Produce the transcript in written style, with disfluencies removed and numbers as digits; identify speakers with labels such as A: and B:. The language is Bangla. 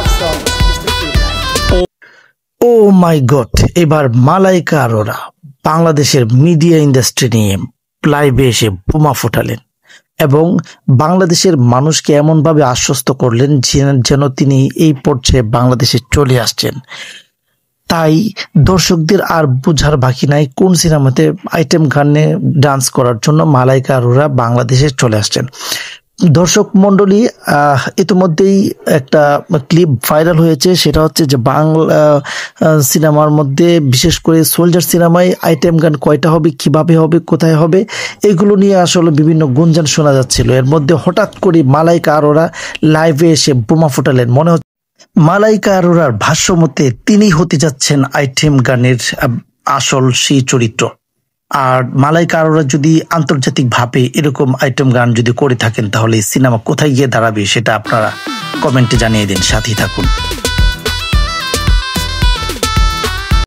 A: love songs specifically.
B: ও মাই গড, এবার মালাইকা আরোরা বাংলাদেশের মিডিয়া ইন্ডাস্ট্রি নিয়ে লাইভে এসে বোমা ফোটালেন এবং বাংলাদেশের মানুষকে এমনভাবে আশ্বস্ত করলেন যেন তিনি এই পর্যায়ে বাংলাদেশে চলে আসছেন। তাই দর্শকদের আর বোঝার বাকি নাই কোন সিনেমাতে আইটেম গানে ডান্স করার জন্য মালাইকা আরোরা বাংলাদেশে চলে আসছেন। দর্শক মন্ডলী, ইতিমধ্যেই একটা ক্লিপ ভাইরাল হয়েছে, সেটা হচ্ছে যে বাংলা সিনেমার মধ্যে বিশেষ করে সোলজার সিনেমায় আইটেম গান কয়টা হবে, কিভাবে হবে, কোথায় হবে, এগুলো নিয়ে আসলে বিভিন্ন গুঞ্জন শোনা যাচ্ছিল। এর মধ্যে হঠাৎ করে মালাইকা আরোরা লাইভে এসে বোমা ফোটালেন। মনে হচ্ছে মালাইকা আরোরার ভাষ্য মতে তিনি হতে যাচ্ছেন আইটেম গানের আসল সেই চরিত্র। আর মালাইকা আরোরা যদি আন্তর্জাতিকভাবে এরকম আইটেম গান যদি করে থাকেন তাহলে সিনেমা কোথায় গিয়ে দাঁড়াবে সেটা আপনারা কমেন্টে জানিয়ে দিন। সাথেই থাকুন।